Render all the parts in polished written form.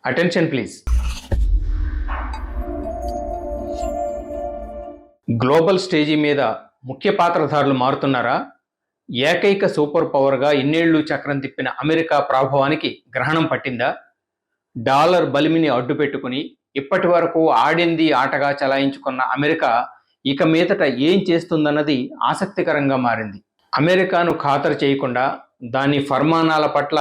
Attention please. Global stage మీద ముఖ్య పాత్రధారులు మారుతున్నారా? ఏకైక సూపర్ పవర్గా ఇన్నేళ్లు చక్రం తిప్పిన అమెరికా ప్రాభవానికి గ్రహణం పట్టిందా? డాలర్ బలిమిని అడ్డుపెట్టుకుని ఇప్పటి వరకు ఆడింది ఆటగా చలాయించుకున్న అమెరికా ఇక మీదట ఏం చేస్తుందన్నది ఆసక్తికరంగా మారింది. అమెరికాను ఖాతరు చేయకుండా దాని ఫర్మానాల పట్ల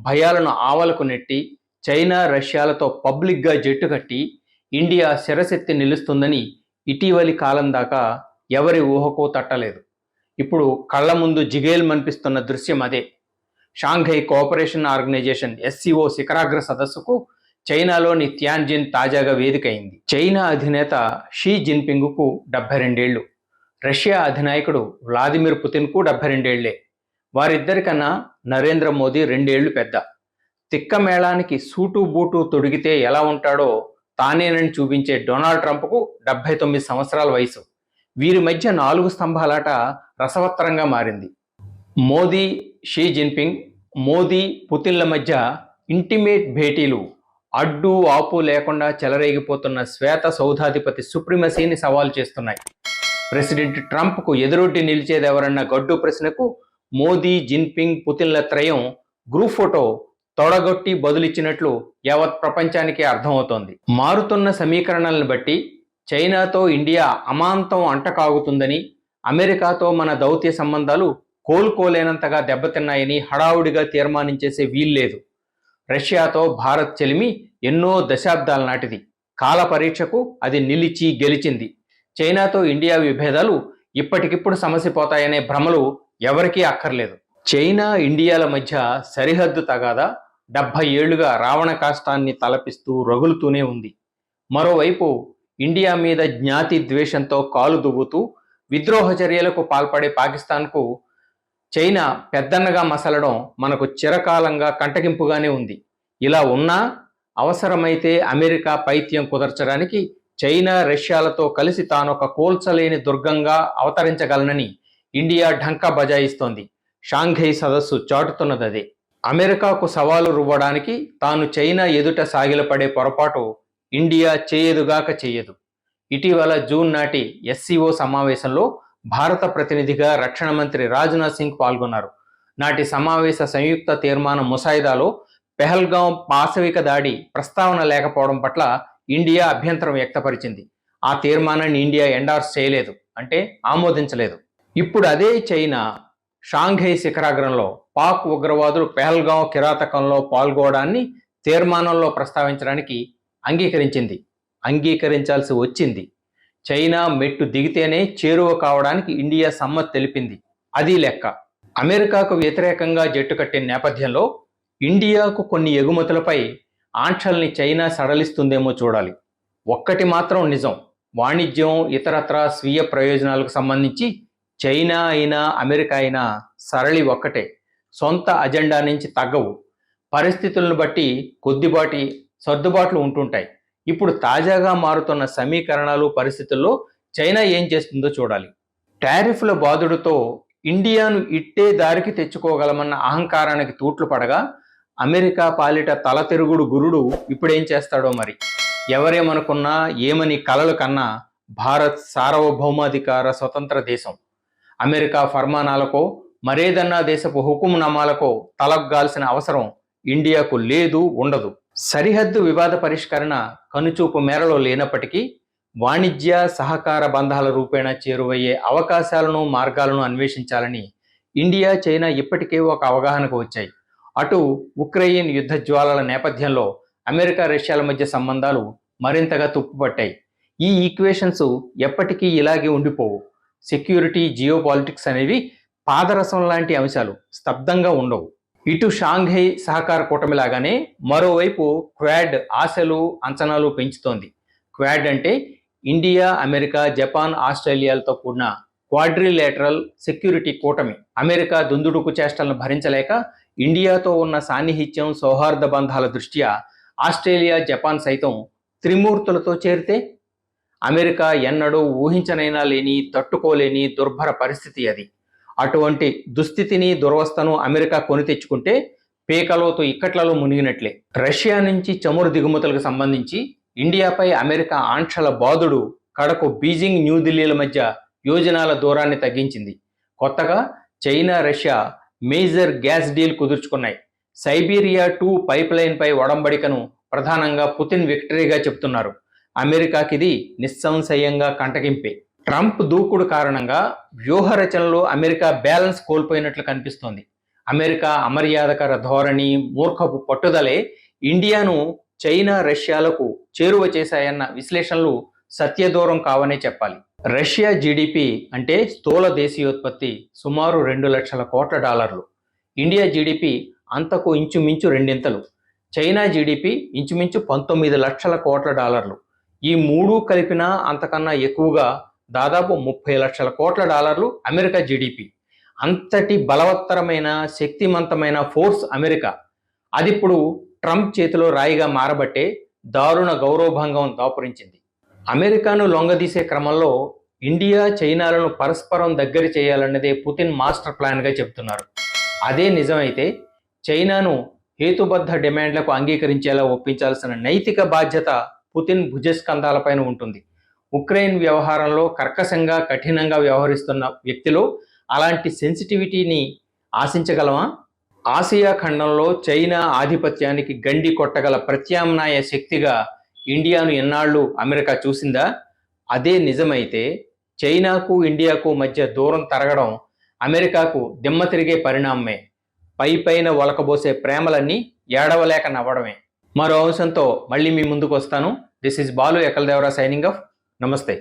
భయాలను ఆవలకు నెట్టి చైనా, రష్యాలతో పబ్లిక్గా జట్టు కట్టి ఇండియా శిరసెత్తి నిలుస్తుందని ఇటీవలి కాలం దాకా ఎవరి ఊహకు తట్టలేదు. ఇప్పుడు కళ్ల ముందు జిగేల్మనిపిస్తున్న దృశ్యం అదే. షాంఘై కోఆపరేషన్ ఆర్గనైజేషన్ SCO శిఖరాగ్ర సదస్సుకు చైనాలోని టియాన్జిన్ తాజాగా వేదికైంది. చైనా అధినేత షీ జిన్పింగ్కు 72 ఏళ్లు, రష్యా అధినాయకుడు వ్లాదిమిర్ పుతిన్కు 72 ఏళ్లే. వారిద్దరికన్నా నరేంద్ర మోదీ 2 ఏళ్లు పెద్ద. తిక్క మేళానికి సూటు బూటు తొడిగితే ఎలా ఉంటాడో తానేనని చూపించే డొనాల్డ్ ట్రంప్కు 79 సంవత్సరాల వయసు. వీరి మధ్య 4 స్తంభాలాట రసవత్తరంగా మారింది. మోదీ, షీ జిన్పింగ్, మోదీ, పుతిన్ల మధ్య ఇంటిమేట్ భేటీలు అడ్డు ఆపు లేకుండా చెలరేగిపోతున్న శ్వేత సౌధాధిపతి సుప్రిమసీని సవాల్ చేస్తున్నాయి. ప్రెసిడెంట్ ట్రంప్కు ఎదురొడ్డి నిలిచేదెవరన్న గడ్డు ప్రశ్నకు మోదీ, జిన్పింగ్, పుతిన్ల త్రయం గ్రూప్ ఫోటో తొడగొట్టి బదులిచ్చినట్లు యావత్ ప్రపంచానికి అర్థమవుతోంది. మారుతున్న సమీకరణలను బట్టి చైనాతో ఇండియా అమాంతం అంటకాగుతుందని, అమెరికాతో మన దౌత్య సంబంధాలు కోలుకోలేనంతగా దెబ్బతిన్నాయని హడావుడిగా తీర్మానించేసే వీల్లేదు. రష్యాతో భారత్ చెలిమి ఎన్నో దశాబ్దాల నాటిది. కాల పరీక్షకు అది నిలిచి గెలిచింది. చైనాతో ఇండియా విభేదాలు ఇప్పటికిప్పుడు సమసిపోతాయనే భ్రమలు ఎవరికీ అక్కర్లేదు. చైనా, ఇండియాల మధ్య సరిహద్దు తగాదా 70 ఏళ్లుగా రావణ కాష్టాన్ని తలపిస్తూ రగులుతూనే ఉంది. మరోవైపు ఇండియా మీద జ్ఞాతి ద్వేషంతో కాలు దువ్వుతూ విద్రోహ చర్యలకు పాల్పడే పాకిస్తాన్కు చైనా పెద్దన్నగా మసలడం మనకు చిరకాలంగా కంటగింపుగానే ఉంది. ఇలా ఉన్నా అవసరమైతే అమెరికా పైత్యం కుదర్చడానికి చైనా, రష్యాలతో కలిసి తానొక కోల్చలేని దుర్గంగా అవతరించగలనని ఇండియా ఢంకా బజాయిస్తోంది. షాంఘై సదస్సు చాటుతున్నదే. అమెరికాకు సవాలు రువ్వడానికి తాను చైనా ఎదుట సాగిలపడే పొరపాటు ఇండియా చేయదుగాక చెయ్యదు. ఇటీవల జూన్ నాటి SCO సమావేశంలో భారత ప్రతినిధిగా రక్షణ మంత్రి రాజ్నాథ్ సింగ్ పాల్గొన్నారు. నాటి సమావేశ సంయుక్త తీర్మానం ముసాయిదాలో పెహల్గాం పాశవిక దాడి ప్రస్తావన లేకపోవడం పట్ల ఇండియా అభ్యంతరం వ్యక్తపరిచింది. ఆ తీర్మానాన్ని ఇండియా ఎండార్స్ చేయలేదు, అంటే ఆమోదించలేదు. ఇప్పుడు అదే చైనా షాంఘై శిఖరాగ్రంలో పాక్ ఉగ్రవాదులు పెహల్గాం కిరాతకంలో పాల్గొనడాన్ని తీర్మానంలో ప్రస్తావించడానికి అంగీకరించాల్సి వచ్చింది. చైనా మెట్టు దిగితేనే చేరువ కావడానికి ఇండియా సమ్మతి తెలిపింది. అది లెక్క. అమెరికాకు వ్యతిరేకంగా జట్టు కట్టిన నేపథ్యంలో ఇండియాకు కొన్ని ఎగుమతులపై ఆంక్షల్ని చైనా సడలిస్తుందేమో చూడాలి. ఒక్కటి మాత్రం నిజం, వాణిజ్యం, ఇతరత్రా స్వీయ ప్రయోజనాలకు సంబంధించి చైనా అయినా అమెరికా అయినా సరళి ఒక్కటే. సొంత అజెండా నుంచి తగ్గవు. పరిస్థితులను బట్టి కొద్దిపాటి సర్దుబాట్లు ఉంటుంటాయి. ఇప్పుడు తాజాగా మారుతున్న సమీకరణాలు, పరిస్థితుల్లో చైనా ఏం చేస్తుందో చూడాలి. టారిఫ్ల బాదుడుతో ఇండియాను ఇట్టే దారికి తెచ్చుకోగలమన్న అహంకారానికి తూట్లు పడగా అమెరికా పాలిట తలతిరుగుడు గురుడు ఇప్పుడేం చేస్తాడో మరి. ఎవరేమనుకున్నా, ఏమని కలలు కన్నా భారత్ సార్వభౌమాధికార స్వతంత్ర దేశం. అమెరికా ఫర్మానాలకో మరేదన్నా దేశపు హుకుమునామాలకో తలగ్గాల్సిన అవసరం ఇండియాకు లేదు, ఉండదు. సరిహద్దు వివాద పరిష్కరణ కనుచూపు మేరలో లేనప్పటికీ వాణిజ్య సహకార బంధాల రూపేణా చేరువయ్యే అవకాశాలను, మార్గాలను అన్వేషించాలని ఇండియా, చైనా ఇప్పటికే ఒక అవగాహనకు వచ్చాయి. అటు ఉక్రెయిన్ యుద్ధ జ్వాలల నేపథ్యంలో అమెరికా, రష్యాల మధ్య సంబంధాలు మరింతగా తుప్పుపట్టాయి. ఈ ఈక్వేషన్స్ ఎప్పటికీ ఇలాగే ఉండిపోవు. సెక్యూరిటీ, జియోపాలిటిక్స్ అనేవి పాదరసం లాంటి అంశాలు, స్తబ్దంగా ఉండవు. ఇటు షాంఘై సహకార కూటమిలాగానే మరోవైపు క్వాడ్ ఆశలు, అంచనాలు పెంచుతోంది. క్వాడ్ అంటే ఇండియా, అమెరికా, జపాన్, ఆస్ట్రేలియాలతో కూడిన క్వాడ్రిలేటరల్ సెక్యూరిటీ కూటమి. అమెరికా దుందుడుకు చేష్టలను భరించలేక ఇండియాతో ఉన్న సాన్నిహిత్యం, సౌహార్ద బంధాల దృష్ట్యా ఆస్ట్రేలియా, జపాన్ సైతం త్రిమూర్తులతో చేరితే అమెరికా ఎన్నడూ ఊహించనైనా లేని, తట్టుకోలేని దుర్భర పరిస్థితి అది. అటువంటి దుస్థితిని, దురవస్థను అమెరికా కొని తెచ్చుకుంటే పేకలోతు ఇక్కట్లలో మునిగినట్లే. రష్యా నుంచి చమురు దిగుమతులకు సంబంధించి ఇండియాపై అమెరికా ఆంక్షల బాదుడు కడకు బీజింగ్ న్యూఢిల్లీల మధ్య యోజనాల దూరాన్ని తగ్గించింది. కొత్తగా China Russia major gas deal కుదుర్చుకున్నాయి. సైబీరియా 2 పైప్ లైన్ పై ఒడంబడికను ప్రధానంగా పుతిన్ విక్టరీగా చెబుతున్నారు. అమెరికాకి ఇది నిస్సంశయంగా కంటగింపే. ట్రంప్ దూకుడు కారణంగా వ్యూహ రచనలో అమెరికా బ్యాలెన్స్ కోల్పోయినట్లు కనిపిస్తోంది. అమెరికా అమర్యాదకర ధోరణి, మూర్ఖపు పట్టుదలే ఇండియాను చైనా రష్యాలకు చేరువ చేశాయన్న విశ్లేషణలు సత్యదూరం కావనే చెప్పాలి. రష్యా జీడిపి అంటే స్థూల దేశీయోత్పత్తి సుమారు 2 లక్షల కోట్ల డాలర్లు. ఇండియా జీడిపి అంతకు ఇంచుమించు రెండింతలు. చైనా జీడిపి ఇంచుమించు 19 లక్షల కోట్ల డాలర్లు. ఈ మూడు కలిపినా అంతకన్నా ఎక్కువగా దాదాపు 30 లక్షల కోట్ల డాలర్లు అమెరికా జీడిపి. అంతటి బలవత్తరమైన శక్తిమంతమైన ఫోర్స్ అమెరికా. అదిప్పుడు ట్రంప్ చేతిలో రాయిగా మారబట్టే దారుణ గౌరవభంగం దాపురించింది. అమెరికాను లొంగదీసే క్రమంలో ఇండియా చైనాలను పరస్పరం దగ్గర చేయాలన్నదే పుతిన్ మాస్టర్ ప్లాన్గా చెబుతున్నారు. అదే నిజమైతే చైనాను హేతుబద్ధ డిమాండ్లకు అంగీకరించేలా ఒప్పించాల్సిన నైతిక బాధ్యత పుతిన్ భుజస్కంధాలపైన ఉంటుంది. ఉక్రెయిన్ వ్యవహారంలో కర్కశంగా కఠినంగా వ్యవహరిస్తున్న వ్యక్తిలో అలాంటి సెన్సిటివిటీని ఆశించగలమా? ఆసియా ఖండంలో చైనా ఆధిపత్యానికి గండి కొట్టగల ప్రత్యామ్నాయ శక్తిగా ఇండియాను ఎన్నాళ్ళు అమెరికా చూసిందా? అదే నిజమైతే చైనాకు ఇండియాకు మధ్య దూరం తరగడం అమెరికాకు దిమ్మ తిరిగే పరిణామమే. పైపైన ఒలకబోసే ప్రేమలన్నీ ఏడవలేక నవ్వడమే. మరో అంశంతో మళ్ళీ మీ ముందుకు వస్తాను. This is Balu Ekaldevara signing off. నమస్తే.